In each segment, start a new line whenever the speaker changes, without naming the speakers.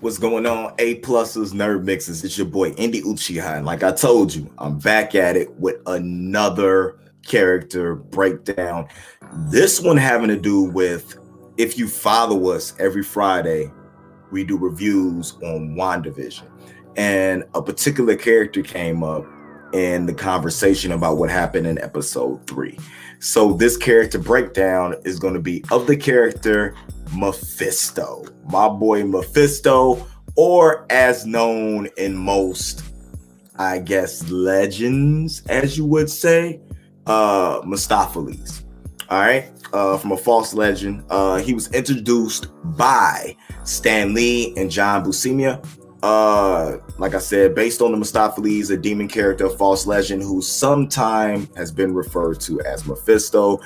What's going on? A pluses, nerd mixes. It's your boy Indy Uchiha, and like I told you, I'm back at it with another character breakdown. This one having to do with, if you follow us every Friday, we do reviews on WandaVision, and a particular character came up in the conversation about what happened in episode 3. So this character breakdown is going to be of the character Mephisto, my boy Mephisto, or as known in most, I guess, legends, as you would say, Mephisto. All right, from a false legend. He was introduced by Stan Lee and John Buscema. Like I said, based on the Mephisto, a demon character, a false legend, who sometime has been referred to as Mephisto.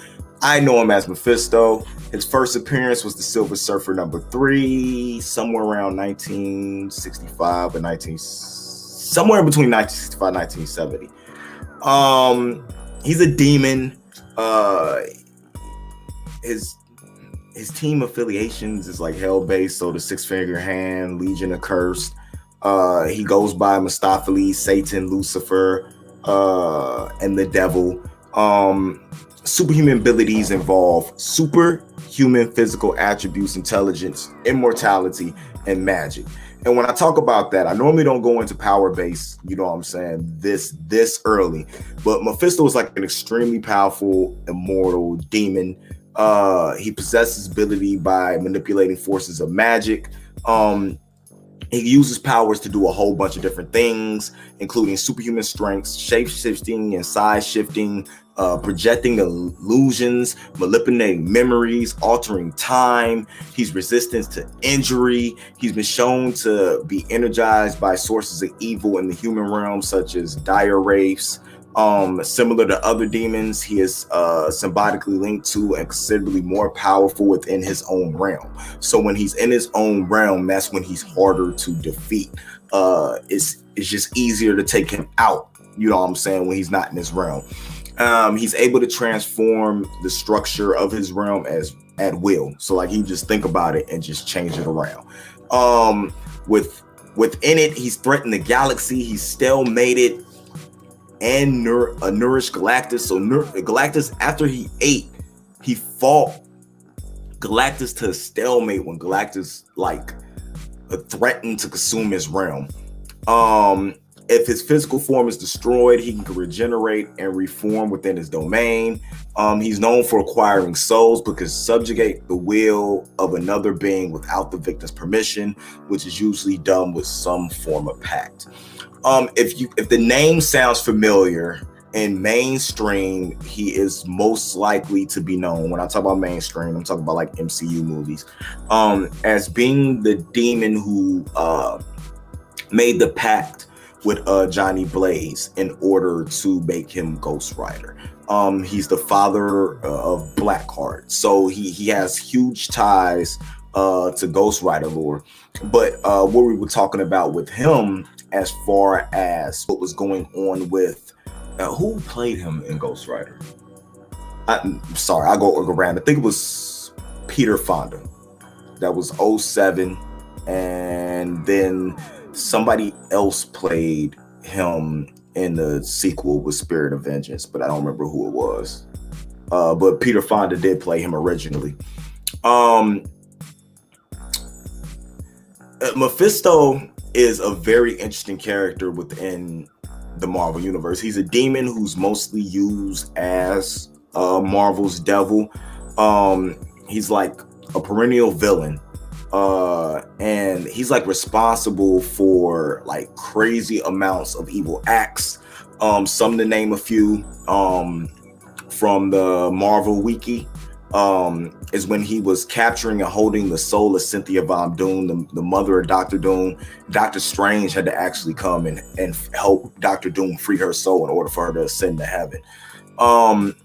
I know him as Mephisto. His first appearance was the Silver Surfer #3, somewhere around 1965 and somewhere in between 1965 and 1970. He's a demon. His team affiliations is like hell-based, so the Six-Finger Hand, Legion Accursed. He goes by Mephisto, Satan, Lucifer, and the Devil. Superhuman abilities involve superhuman physical attributes, intelligence, immortality, and magic. And when I talk about that, I normally don't go into power base, you know what I'm saying, this early. But Mephisto is like an extremely powerful, immortal demon. He possesses ability by manipulating forces of magic. He uses powers to do a whole bunch of different things, including superhuman strengths, shape-shifting and size-shifting, projecting illusions, manipulating memories, altering time. He's resistant to injury. He's been shown to be energized by sources of evil in the human realm, such as dire wraiths. Similar to other demons, he is symbiotically linked to and considerably more powerful within his own realm. So when he's in his own realm, that's when he's harder to defeat. It's just easier to take him out, you know what I'm saying, when he's not in his realm. He's able to transform the structure of his realm at will. So like he just think about it and just change it around. Within it, he's threatened the galaxy. He's stalemated and nourished Galactus. So Galactus, after he ate, he fought Galactus to a stalemate when Galactus like threatened to consume his realm. If his physical form is destroyed, he can regenerate and reform within his domain. He's known for acquiring souls because subjugate the will of another being without the victim's permission, which is usually done with some form of pact. If the name sounds familiar in mainstream, he is most likely to be known. When I talk about mainstream, I'm talking about like MCU movies, as being the demon who made the pact with Johnny Blaze in order to make him Ghostrider. He's the father of Blackheart, so he has huge ties to Ghostrider lore. But what we were talking about with him, as far as what was going on with who played him in Ghostrider? I'm sorry, I go around. I think it was Peter Fonda. That was 2007, and then somebody else played him in the sequel with Spirit of Vengeance, but I don't remember who it was. But Peter Fonda did play him originally. Mephisto is a very interesting character within the Marvel universe. He's a demon who's mostly used as Marvel's devil. He's like a perennial villain. And he's like responsible for like crazy amounts of evil acts. Some to name a few from the Marvel Wiki is when he was capturing and holding the soul of Cynthia Von Doom, the mother of Dr. Doom. Dr. Strange had to actually come and help Dr. Doom free her soul in order for her to ascend to heaven. One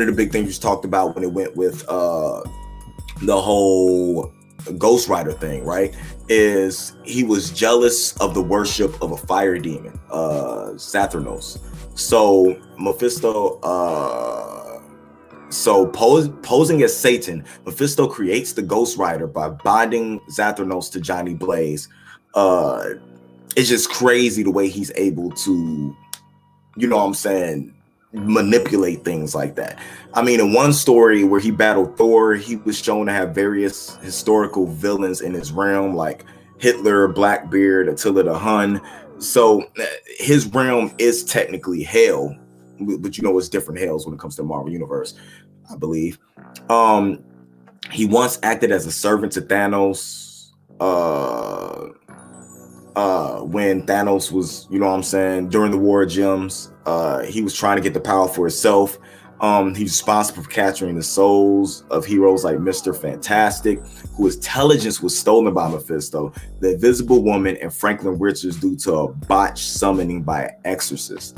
of the big things you talked about when it went with the whole Ghostrider thing, right, is he was jealous of the worship of a fire demon, Saturnos. So Mephisto So posing as Satan, Mephisto creates the ghostrider by binding Zathranos to Johnny Blaze. It's just crazy the way he's able to, you know what I'm saying, manipulate things like that. I mean, in one story where he battled Thor, he was shown to have various historical villains in his realm, like Hitler, Blackbeard, Attila the Hun. So his realm is technically hell, but you know, it's different hells when it comes to the Marvel Universe, I believe. He once acted as a servant to Thanos. When Thanos was, you know what I'm saying, during the War of Gems, he was trying to get the power for himself. He's responsible for capturing the souls of heroes like Mr. Fantastic, whose intelligence was stolen by Mephisto, the Invisible Woman, and Franklin Richards due to a botched summoning by an exorcist.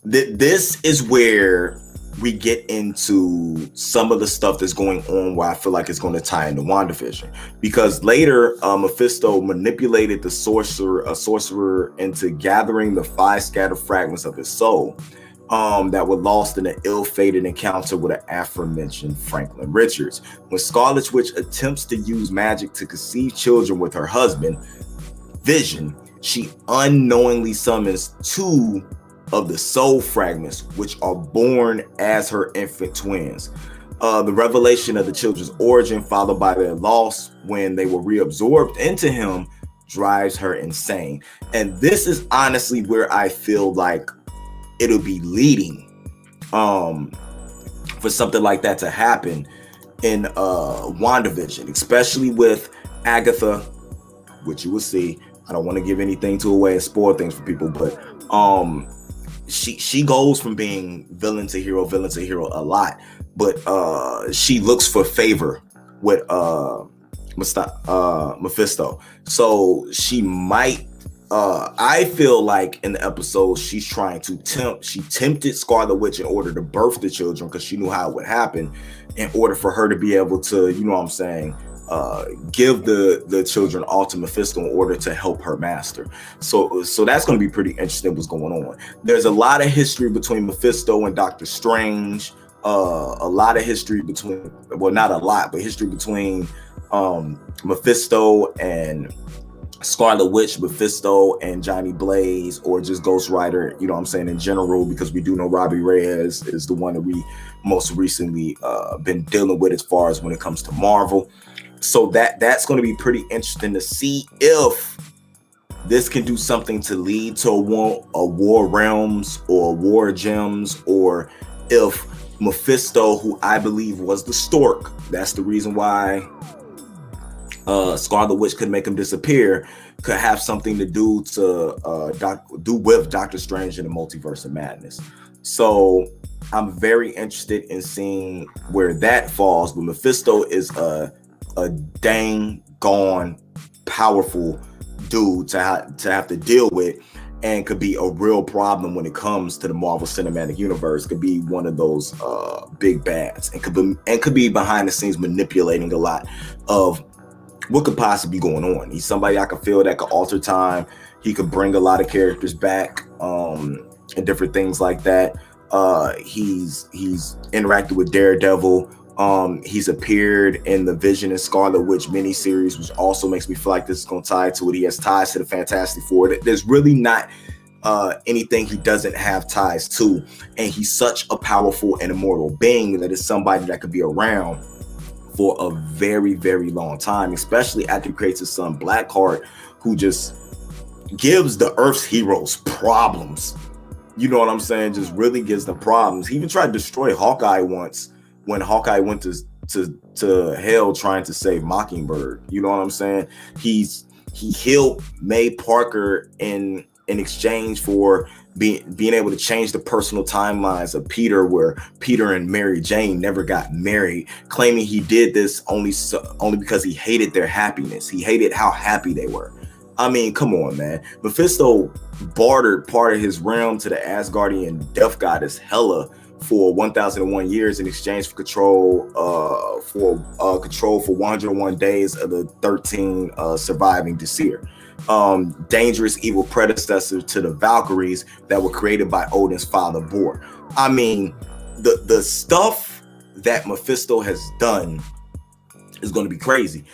This is where we get into some of the stuff that's going on where I feel like it's going to tie into WandaVision, because later Mephisto manipulated the sorcerer into gathering the 5 scattered fragments of his soul that were lost in an ill-fated encounter with an aforementioned Franklin Richards. When Scarlett Witch attempts to use magic to conceive children with her husband, Vision, she unknowingly summons 2 of the soul fragments, which are born as her infant twins. The revelation of the children's origin, followed by their loss when they were reabsorbed into him, drives her insane. And this is honestly where I feel like it'll be leading for something like that to happen in WandaVision, especially with Agatha, which you will see. I don't want to give anything away and spoil things for people, but she goes from being villain to hero a lot, but she looks for favor with Mephisto. So she might, I feel like in the episode she tempted Scarlet Witch in order to birth the children, because she knew how it would happen, in order for her to be able to, you know what I'm saying, give the children all to Mephisto in order to help her master. So that's going to be pretty interesting what's going on. There's a lot of history between Mephisto and Doctor Strange. A lot of history between, well, not a lot, but history between Mephisto and Scarlet Witch, Mephisto and Johnny Blaze, or just Ghostrider, you know what I'm saying, in general, because we do know Robbie Reyes is the one that we most recently been dealing with as far as when it comes to Marvel. So that's going to be pretty interesting to see if this can do something to lead to a War Realms or War Gems, or if Mephisto, who I believe was the Stork, that's the reason why Scarlet Witch could make him disappear, could have something to do with Doctor Strange and the Multiverse of Madness. So I'm very interested in seeing where that falls. But Mephisto is a dang gone powerful dude to have to deal with, and could be a real problem when it comes to the Marvel Cinematic Universe. Could be one of those big bads, and could be behind the scenes manipulating a lot of what could possibly be going on. He's somebody I could feel that could alter time. He could bring a lot of characters back, and different things like that. He's interacted with Daredevil. He's appeared in the Vision and Scarlet Witch miniseries, which also makes me feel like this is going to tie to it. He has ties to the Fantastic Four. There's really not anything he doesn't have ties to, and he's such a powerful and immortal being that is somebody that could be around for a very, very long time, especially after he creates his son Blackheart, who just gives the Earth's heroes problems. You know what I'm saying? Just really gives them problems. He even tried to destroy Hawkeye once, when Hawkeye went to hell trying to save Mockingbird. You know what I'm saying? He healed May Parker in exchange for being able to change the personal timelines of Peter, where Peter and Mary Jane never got married, claiming he did this only because he hated their happiness. He hated how happy they were. I mean, come on, man. Mephisto bartered part of his realm to the Asgardian death goddess Hela for 1001 years in exchange for control for 101 days of the 13 surviving Disir. Dangerous evil predecessor to the Valkyries that were created by Odin's father Bor. I mean, the stuff that Mephisto has done is going to be crazy.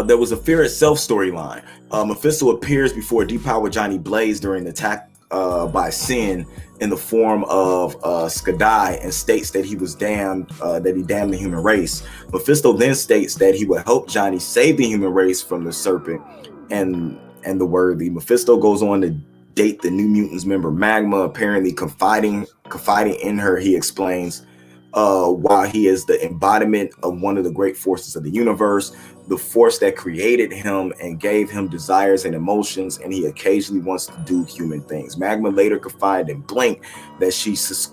There was a Fear Itself storyline. Mephisto appears before depowered Johnny Blaze during the attack by Sin in the form of Skadai, and states that he was damned, that he damned the human race. Mephisto then states that he would help Johnny save the human race from the serpent and the worthy. Mephisto goes on to date the New Mutants member Magma, apparently confiding in her. He explains while he is the embodiment of one of the great forces of the universe, the force that created him and gave him desires and emotions, and he occasionally wants to do human things. Magma later confided in Blink that she's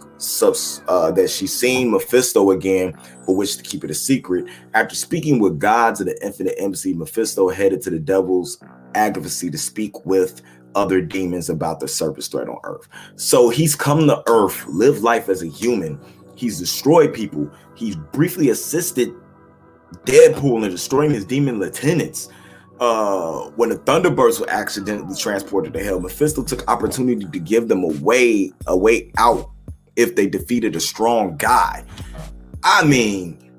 seen Mephisto again, but wished to keep it a secret. After speaking with gods of the Infinite Embassy, Mephisto headed to the Devil's Advocacy to speak with other demons about the serpent's threat on Earth. So he's come to Earth, lived life as a human. He's destroyed people. He's briefly assisted Deadpool in destroying his demon lieutenants. When the Thunderbirds were accidentally transported to hell, Mephisto took opportunity to give them a way out if they defeated a strong guy. I mean,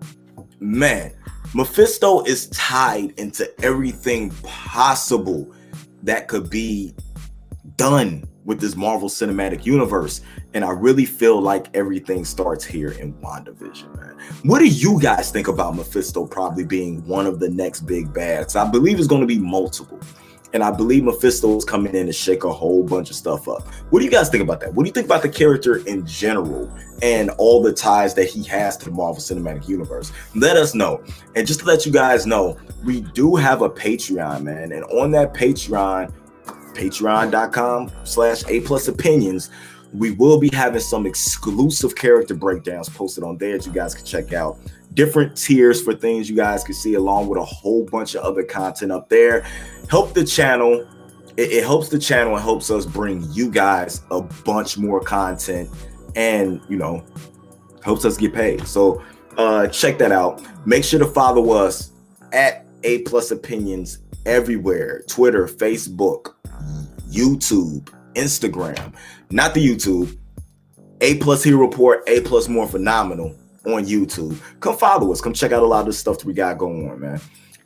man, Mephisto is tied into everything possible that could be done with this Marvel Cinematic Universe. And I really feel like everything starts here in WandaVision, man. What do you guys think about Mephisto probably being one of the next big bads? I believe it's going to be multiple. And I believe Mephisto is coming in to shake a whole bunch of stuff up. What do you guys think about that? What do you think about the character in general and all the ties that he has to the Marvel Cinematic Universe? Let us know. And just to let you guys know, we do have a Patreon, man. And on that Patreon, patreon.com/A+opinions, we will be having some exclusive character breakdowns posted on there that you guys can check out. Different tiers for things you guys can see, along with a whole bunch of other content up there. Help the channel. It helps the channel and helps us bring you guys a bunch more content, and helps us get paid. So check that out. Make sure to follow us at A+opinions everywhere: Twitter, Facebook, YouTube, Instagram. Not the YouTube. A+ Hero Report, A+ More Phenomenal on YouTube. Come follow us. Come check out a lot of the stuff that we got going on, man.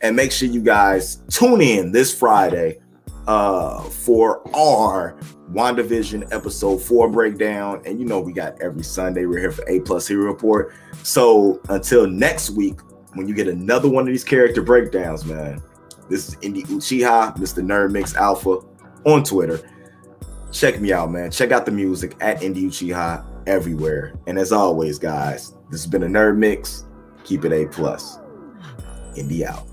And make sure you guys tune in this Friday for our WandaVision episode 4 breakdown. And we got every Sunday we're here for A+ Hero Report. So until next week, when you get another one of these character breakdowns, man, this is Indie Uchiha, Mr. Nerd Mix Alpha on Twitter. Check me out, man. Check out the music at Indie Uchiha everywhere. And as always, guys, this has been a Nerd Mix. Keep it A+. Indie out.